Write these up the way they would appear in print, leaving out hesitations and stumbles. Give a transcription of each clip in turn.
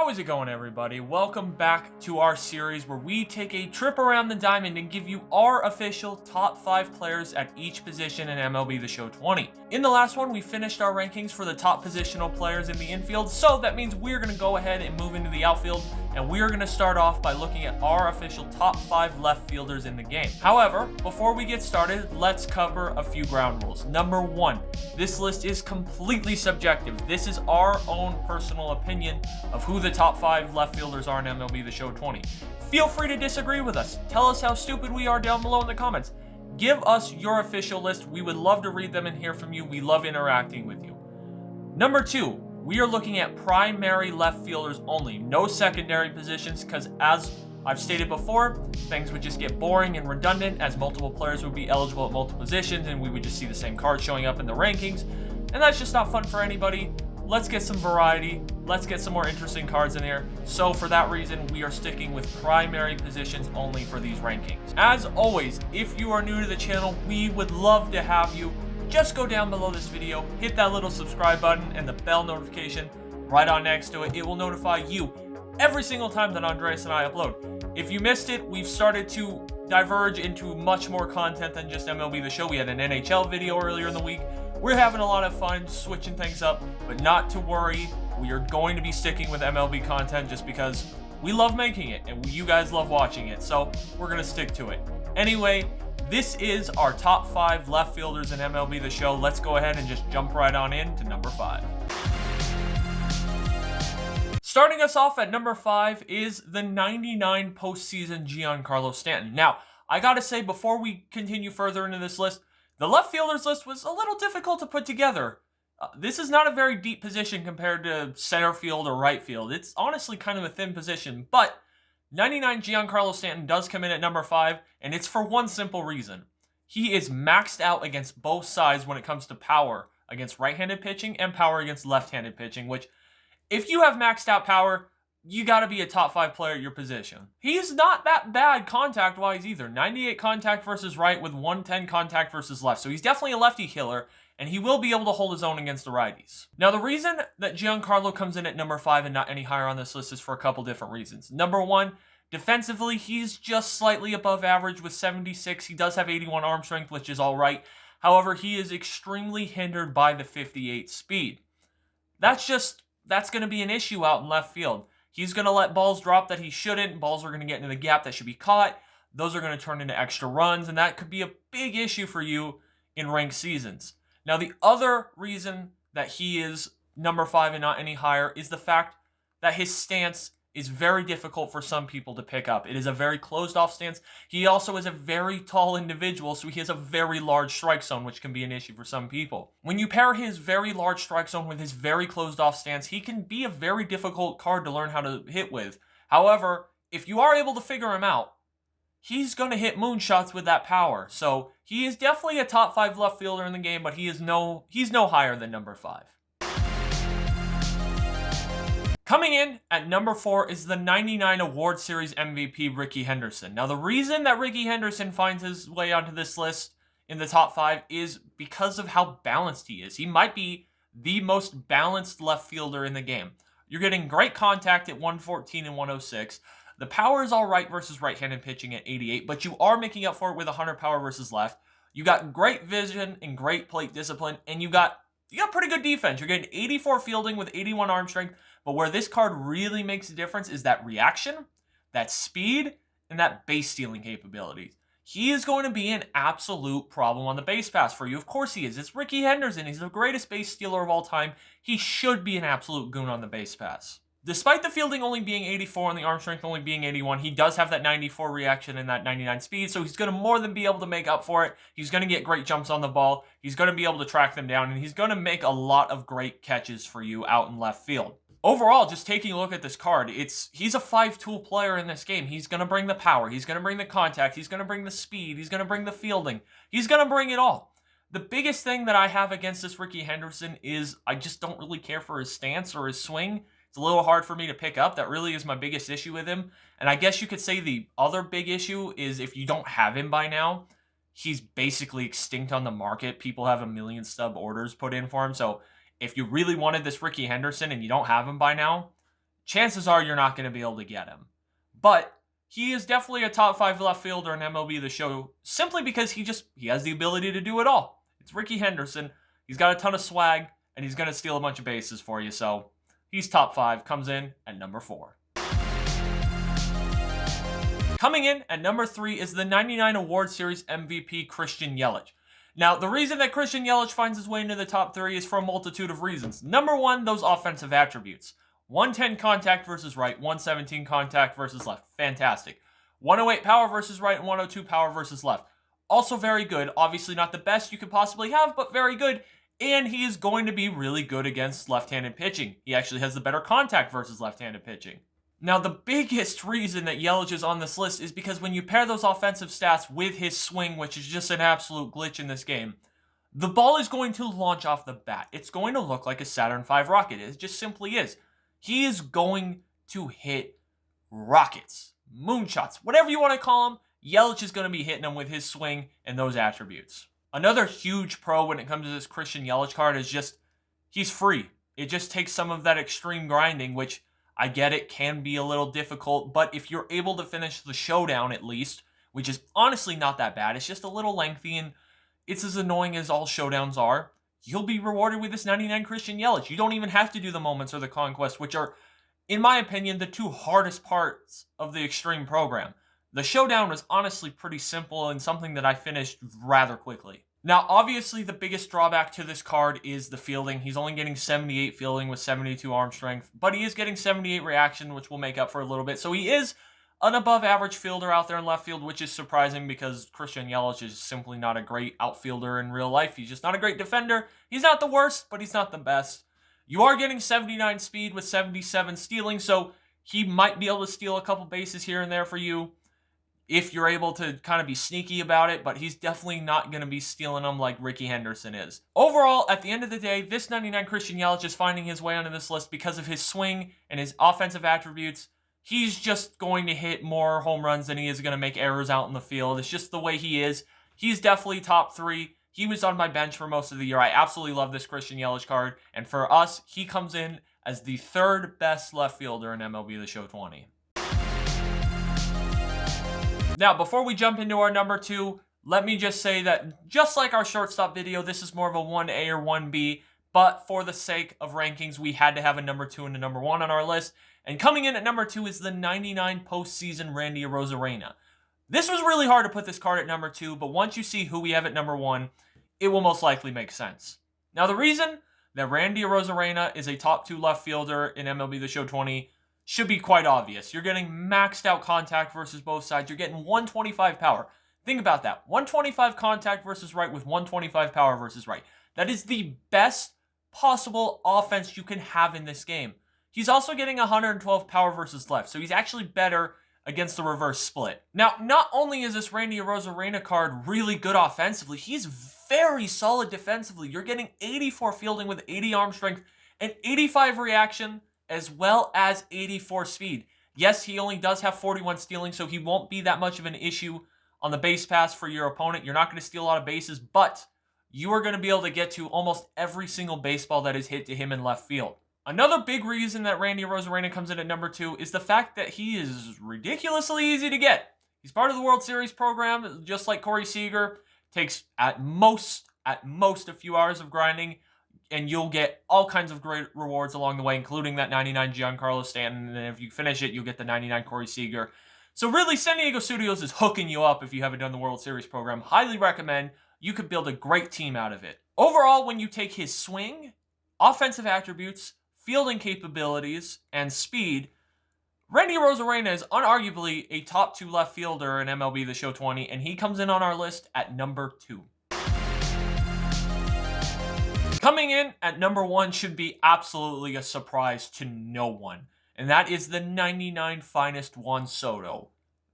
How is it going, everybody? Welcome back to our series where we take a trip around the diamond and give you our official top 5 players at each position in MLB The Show 20. In the last one, we finished our rankings for the top positional players in the infield, so that means we're going to go ahead and move into the outfield, and we are going to start off by looking at our official top 5 left fielders in the game. However, before we get started, let's cover a few ground rules. Number 1, this list is completely subjective. This is our own personal opinion of who the top 5 left fielders are in MLB The Show 20. Feel free to disagree with us. Tell us how stupid we are down below in the comments. Give us your official list. We would love to read them and hear from you. We love interacting with you. Number 2, we are looking at primary left fielders only. No secondary positions, because as I've stated before, things would just get boring and redundant as multiple players would be eligible at multiple positions and we would just see the same card showing up in the rankings. And that's just not fun for anybody. Let's get some variety. Let's get some more interesting cards in here. So for that reason, we are sticking with primary positions only for these rankings. As always, if you are new to the channel, we would love to have you. Just go down below this video, hit that little subscribe button and the bell notification right on next to it. It will notify you every single time that Andres and I upload. If you missed it, we've started to diverge into much more content than just MLB The Show. We had an NHL video earlier in the week. We're having a lot of fun switching things up, but not to worry. We are going to be sticking with MLB content just because we love making it and you guys love watching it, so we're going to stick to it. Anyway, this is our top 5 left fielders in MLB The Show. Let's go ahead and just jump right on in to number 5. Starting us off at number 5 is the 99 postseason Giancarlo Stanton. Now, I gotta say, before we continue further into this list, the left fielders list was a little difficult to put together. This is not a very deep position compared to center field or right field. It's honestly kind of a thin position, but 99 Giancarlo Stanton does come in at number 5, and it's for one simple reason. He is maxed out against both sides when it comes to power against right-handed pitching and power against left-handed pitching, which, if you have maxed out power, you got to be a top 5 player at your position. He's not that bad contact-wise either. 98 contact versus right with 110 contact versus left. So he's definitely a lefty killer, and he will be able to hold his own against the righties. Now, the reason that Giancarlo comes in at number 5 and not any higher on this list is for a couple different reasons. Number 1, defensively, he's just slightly above average with 76. He does have 81 arm strength, which is all right. However, he is extremely hindered by the 58 speed. That's going to be an issue out in left field. He's going to let balls drop that he shouldn't. Balls are going to get into the gap that should be caught. Those are going to turn into extra runs, and that could be a big issue for you in ranked seasons. Now, the other reason that he is number 5 and not any higher is the fact that his stance is very difficult for some people to pick up. It is a very closed-off stance. He also is a very tall individual, so he has a very large strike zone, which can be an issue for some people. When you pair his very large strike zone with his very closed-off stance, he can be a very difficult card to learn how to hit with. However, if you are able to figure him out, he's going to hit moonshots with that power. So he is definitely a top 5 left fielder in the game, but he's no higher than number 5. Coming in at number 4 is the 99 Award Series MVP, Rickey Henderson. Now, the reason that Rickey Henderson finds his way onto this list in the top 5 is because of how balanced he is. He might be the most balanced left fielder in the game. You're getting great contact at 114 and 106. The power is all right versus right-handed pitching at 88, but you are making up for it with 100 power versus left. You got great vision and great plate discipline, and you got pretty good defense. You're getting 84 fielding with 81 arm strength. But where this card really makes a difference is that reaction, that speed, and that base stealing capabilities. He is going to be an absolute problem on the base pass for you. Of course he is. It's Rickey Henderson. He's the greatest base stealer of all time. He should be an absolute goon on the base pass. Despite the fielding only being 84 and the arm strength only being 81, he does have that 94 reaction and that 99 speed, so he's going to more than be able to make up for it. He's going to get great jumps on the ball. He's going to be able to track them down, and he's going to make a lot of great catches for you out in left field. Overall, just taking a look at this card, he's a 5-tool player in this game. He's going to bring the power. He's going to bring the contact. He's going to bring the speed. He's going to bring the fielding. He's going to bring it all. The biggest thing that I have against this Rickey Henderson is I just don't really care for his stance or his swing. It's a little hard for me to pick up. That really is my biggest issue with him. And I guess you could say the other big issue is if you don't have him by now, he's basically extinct on the market. People have 1 million stub orders put in for him. So if you really wanted this Rickey Henderson and you don't have him by now, chances are you're not going to be able to get him. But he is definitely a top 5 left fielder in MLB The Show simply because he has the ability to do it all. It's Ricky Henderson. He's got a ton of swag, and he's going to steal a bunch of bases for you. So he's top 5, comes in at number 4. Coming in at number 3 is the 99 Award Series MVP Christian Yelich. Now, the reason that Christian Yelich finds his way into the top 3 is for a multitude of reasons. Number 1, those offensive attributes. 110 contact versus right, 117 contact versus left. Fantastic. 108 power versus right, and 102 power versus left. Also very good. Obviously not the best you could possibly have, but very good. And he is going to be really good against left-handed pitching. He actually has the better contact versus left-handed pitching. Now, the biggest reason that Yelich is on this list is because when you pair those offensive stats with his swing, which is just an absolute glitch in this game, the ball is going to launch off the bat. It's going to look like a Saturn V rocket. It just simply is. He is going to hit rockets, moonshots, whatever you want to call them. Yelich is going to be hitting them with his swing and those attributes. Another huge pro when it comes to this Christian Yelich card is just, he's free. It just takes some of that extreme grinding, which I get it can be a little difficult, but if you're able to finish the showdown at least, which is honestly not that bad, it's just a little lengthy and it's as annoying as all showdowns are, you'll be rewarded with this 99 Christian Yelich. You don't even have to do the moments or the conquest, which are, in my opinion, the 2 hardest parts of the extreme program. The showdown was honestly pretty simple and something that I finished rather quickly. Now, obviously, the biggest drawback to this card is the fielding. He's only getting 78 fielding with 72 arm strength, but he is getting 78 reaction, which will make up for a little bit. So he is an above-average fielder out there in left field, which is surprising because Christian Yelich is simply not a great outfielder in real life. He's just not a great defender. He's not the worst, but he's not the best. You are getting 79 speed with 77 stealing, so he might be able to steal a couple bases here and there for you if you're able to kind of be sneaky about it, but he's definitely not going to be stealing them like Ricky Henderson is. Overall, at the end of the day, this 99 Christian Yelich is finding his way onto this list because of his swing and his offensive attributes. He's just going to hit more home runs than he is going to make errors out in the field. It's just the way he is. He's definitely top 3. He was on my bench for most of the year. I absolutely love this Christian Yelich card. And for us, he comes in as the 3rd best left fielder in MLB The Show 20. Now, before we jump into our number 2, let me just say that just like our shortstop video, this is more of a 1A or 1B. But for the sake of rankings, we had to have a number 2 and a number 1 on our list. And coming in at number 2 is the 99 Postseason Randy Arozarena. This was really hard to put this card at number 2, but once you see who we have at number 1, it will most likely make sense. Now, the reason that Randy Arozarena is a top 2 left fielder in MLB The Show 20 should be quite obvious. You're getting maxed out contact versus both sides. You're getting 125 power. Think about that. 125 contact versus right with 125 power versus right. That is the best possible offense you can have in this game. He's also getting 112 power versus left, so he's actually better against the reverse split. Now, not only is this Randy Arozarena card really good offensively, he's very solid defensively. You're getting 84 fielding with 80 arm strength and 85 reaction as well as 84 speed. Yes, he only does have 41 stealing, so he won't be that much of an issue on the base pass for your opponent. You're not going to steal a lot of bases, but you are going to be able to get to almost every single baseball that is hit to him in left field. Another big reason that Randy Arozarena comes in at number 2 is the fact that he is ridiculously easy to get. He's part of the World Series program, just like Corey Seager. Takes at most a few hours of grinding, and you'll get all kinds of great rewards along the way, including that 99 Giancarlo Stanton, and if you finish it, you'll get the 99 Corey Seager. So really, San Diego Studios is hooking you up if you haven't done the World Series program. Highly recommend. You could build a great team out of it. Overall, when you take his swing, offensive attributes, fielding capabilities, and speed, Randy Arozarena is unarguably a top 2 left fielder in MLB The Show 20, and he comes in on our list at number 2. Coming in at number 1 should be absolutely a surprise to no one, and that is the 99 Finest Juan Soto.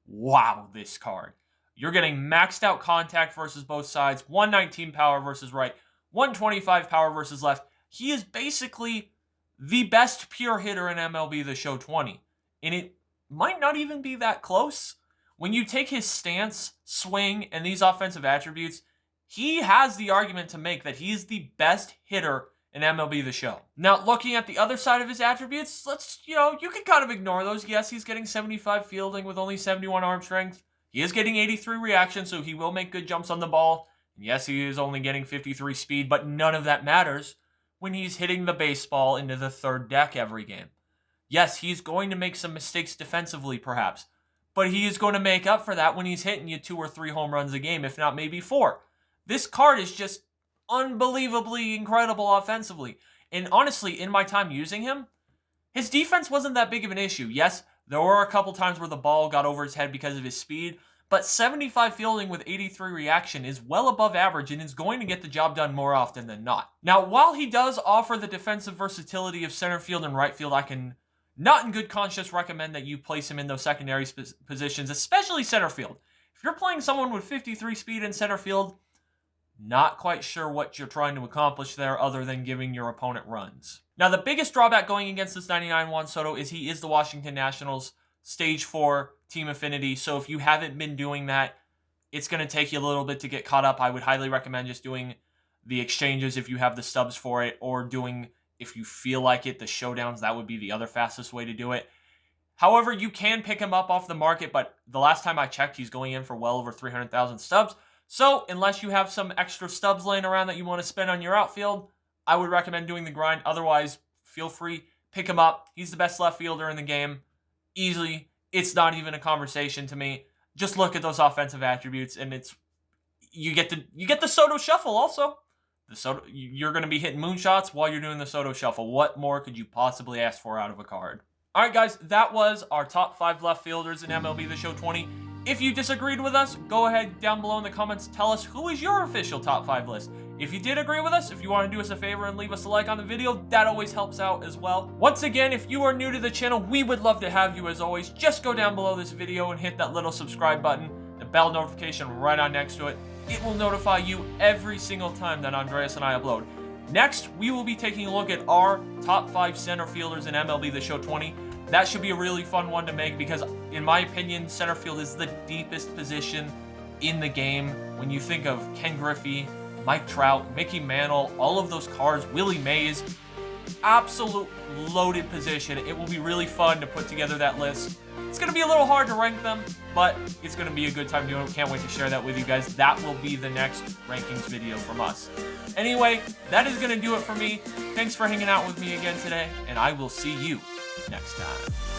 Wow, this card. You're getting maxed out contact versus both sides, 119 power versus right, 125 power versus left. He is basically the best pure hitter in MLB The Show 20. And it might not even be that close. When you take his stance, swing, and these offensive attributes, he has the argument to make that he is the best hitter in MLB The Show. Now, looking at the other side of his attributes, you can kind of ignore those. Yes, he's getting 75 fielding with only 71 arm strength. He is getting 83 reaction, so he will make good jumps on the ball. And yes, he is only getting 53 speed, but none of that matters when he's hitting the baseball into the third deck every game. Yes, he's going to make some mistakes defensively, perhaps, but he is going to make up for that when he's hitting you 2 or 3 home runs a game, if not maybe 4. This card is just unbelievably incredible offensively. And honestly, in my time using him, his defense wasn't that big of an issue. Yes, there were a couple times where the ball got over his head because of his speed, but 75 fielding with 83 reaction is well above average and is going to get the job done more often than not. Now, while he does offer the defensive versatility of center field and right field, I can not in good conscience recommend that you place him in those secondary positions, especially center field. If you're playing someone with 53 speed in center field, not quite sure what you're trying to accomplish there other than giving your opponent runs. Now, the biggest drawback going against this 99 Juan Soto is he is the Washington Nationals Stage 4 team affinity, so if you haven't been doing that, it's going to take you a little bit to get caught up. I would highly recommend just doing the exchanges if you have the stubs for it, or doing, if you feel like it, the showdowns. That would be the other fastest way to do it. However, you can pick him up off the market, but the last time I checked, he's going in for well over 300,000 stubs. So, unless you have some extra stubs laying around that you want to spend on your outfield, I would recommend doing the grind. Otherwise, feel free, pick him up. He's the best left fielder in the game. Easily. It's not even a conversation to me. Just look at those offensive attributes, and you get the Soto shuffle also. You're going to be hitting moonshots while you're doing the Soto shuffle. What more could you possibly ask for out of a card? All right, guys, that was our top 5 left fielders in MLB The Show 20. If you disagreed with us, go ahead down below in the comments, tell us who is your official top 5 list. If you did agree with us, if you want to do us a favor and leave us a like on the video, that always helps out as well. Once again, if you are new to the channel, we would love to have you as always. Just go down below this video and hit that little subscribe button, the bell notification right on next to it. It will notify you every single time that Andreas and I upload. Next, we will be taking a look at our top 5 center fielders in MLB The Show 20. That should be a really fun one to make because, in my opinion, center field is the deepest position in the game. When you think of Ken Griffey, Mike Trout, Mickey Mantle, all of those cards, Willie Mays, absolute loaded position. It will be really fun to put together that list. It's going to be a little hard to rank them, but it's going to be a good time doing it. Can't wait to share that with you guys. That will be the next rankings video from us. Anyway, that is going to do it for me. Thanks for hanging out with me again today, and I will see you next time.